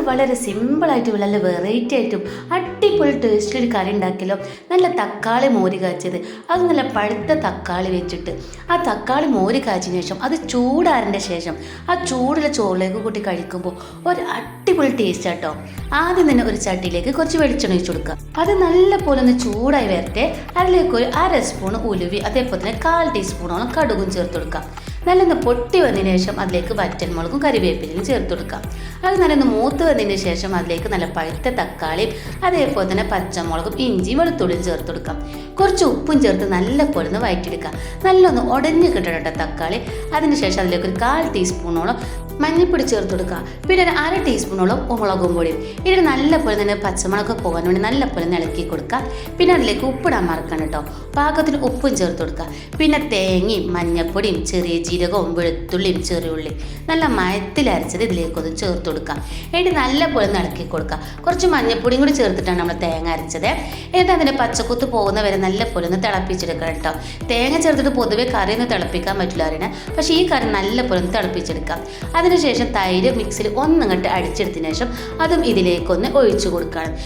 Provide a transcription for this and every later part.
വളരെ സിമ്പിളായിട്ടും നല്ല വെറൈറ്റി ആയിട്ടും അടിപൊളി ടേസ്റ്റിലൊരു കറി ഉണ്ടാക്കിയല്ലോ. നല്ല തക്കാളി മോര് കാച്ചിയത്, അത് നല്ല പഴുത്ത തക്കാളി വെച്ചിട്ട് ആ തക്കാളി മോര് കാച്ചിന് ശേഷം അത് ചൂടാറിൻ്റെ ശേഷം ആ ചൂടുള്ള ചോറിലേക്ക് കൂട്ടി കഴിക്കുമ്പോൾ ഒരു അടിപൊളി ടേസ്റ്റ് ആട്ടോ. ആദ്യം തന്നെ ഒരു ചട്ടിയിലേക്ക് കുറച്ച് വെളിച്ചെണ്ണ ഒഴിച്ച് കൊടുക്കുക. അത് നല്ല പോലെ ഒന്ന് ചൂടായി വരട്ടെ. അതിലേക്ക് ഒരു 1/2 സ്പൂൺ ഉലുവി, അതേപോലെ തന്നെ 1/4 ടീസ്പൂണോളം കടുകും ചേർത്ത് കൊടുക്കാം. നല്ലൊന്ന് പൊട്ടി വന്നതിന് ശേഷം അതിലേക്ക് വറ്റൽമുളകും കറിവേപ്പിലയും ചേർത്ത് കൊടുക്കാം. അത് നല്ലൊന്ന് മൂത്ത് വന്നതിന് ശേഷം അതിലേക്ക് നല്ല പഴുത്ത തക്കാളിയും അതേപോലെ തന്നെ പച്ചമുളകും ഇഞ്ചിയും വെളുത്തുള്ളിയും ചേർത്ത് കൊടുക്കാം. കുറച്ച് ഉപ്പും ചേർത്ത് നല്ല പോലെ ഒന്ന് വഴറ്റിയെടുക്കാം. നല്ലൊന്ന് ഉടഞ്ഞ് കിട്ടണം തക്കാളി. അതിനുശേഷം അതിലേക്ക് ഒരു 1/4 ടീസ്പൂണോളം മഞ്ഞൾപ്പൊടി ചേർത്ത് കൊടുക്കുക. പിന്നെ ഒരു 1/2 ടീസ്പൂണോളം മുളകും പൊടിയും. ഇതിന് നല്ല പോലെ തന്നെ പച്ചമുളക് പോകാൻ വേണ്ടി നല്ല പോലെ ഇളക്കി കൊടുക്കുക. പിന്നെ അതിലേക്ക് ഉപ്പിടാൻ മറക്കണം കേട്ടോ. പാകത്തിന് ഉപ്പും ചേർത്ത് കൊടുക്കുക. പിന്നെ തേങ്ങയും മഞ്ഞൾപ്പൊടിയും ചെറിയ ജീരകവും വെളുത്തുള്ളിയും ചെറിയുള്ളിയും നല്ല മയത്തിലരച്ചത് ഇതിലേക്കൊന്ന് ചേർത്ത് കൊടുക്കാം. എന്നിട്ട് നല്ല പോലെ ഇളക്കി കൊടുക്കുക. കുറച്ച് മഞ്ഞൾപ്പൊടിയും കൂടി ചേർത്തിട്ടാണ് നമ്മൾ തേങ്ങ അരച്ചത്. എന്നിട്ട് അതിൻ്റെ പച്ചക്കുത്ത് പോകുന്ന വരെ നല്ല പോലെ ഒന്ന് തിളപ്പിച്ചെടുക്കണം കേട്ടോ. തേങ്ങ ചേർത്തിട്ട് പൊതുവെ കറി ഒന്ന് തിളപ്പിക്കാൻ പറ്റില്ല അറിയണേ, പക്ഷേ ഈ കറി നല്ല പോലെ ഒന്ന് തിളപ്പിച്ചെടുക്കാം. അതിനുശേഷം തൈര് മിക്സിൽ ഒന്നിങ്ങോട്ട് അടിച്ചെടുത്തതിന് ശേഷം അതും ഇതിലേക്കൊന്ന് ഒഴിച്ചു കൊടുക്കണം.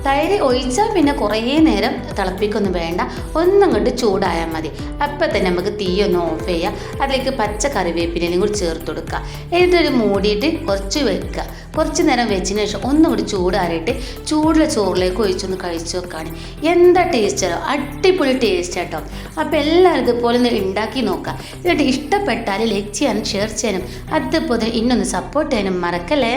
തൈര് ഒഴിച്ചാൽ പിന്നെ കുറേ നേരം തിളപ്പിക്കൊന്നും വേണ്ട, ഒന്നങ്ങോട്ട് ചൂടായാൽ മതി. അപ്പം തന്നെ നമുക്ക് തീയൊന്ന് ഓഫ് ചെയ്യാം. അതിലേക്ക് പച്ച കറിവേപ്പിലയും കൂടി ചേർത്ത് കൊടുക്കുക. എന്നിട്ടൊരു മൂടിയിട്ട് കുറച്ച് വെക്കുക. കുറച്ച് നേരം വെച്ചതിന് ശേഷം ഒന്നും കൂടി ചൂടാറിയിട്ട് ചൂടുള്ള ചോറിലേക്ക് ഒഴിച്ചൊന്ന് കഴിച്ച് നോക്കുകയാണ്. എന്താ ടേസ്റ്റാണോ, അടിപൊളി ടേസ്റ്റ് കേട്ടോ. അപ്പോൾ എല്ലാവരും ഇതുപോലെ ഒന്ന് ഉണ്ടാക്കി നോക്കാം. എന്നിട്ട് ഇഷ്ടപ്പെട്ടാൽ ലൈക്ക് ചെയ്യാനും ഷെയർ ചെയ്യാനും അതുപോലെ ഇന്നൊന്ന് സപ്പോർട്ട് ചെയ്യാനും മറക്കല്ലേ.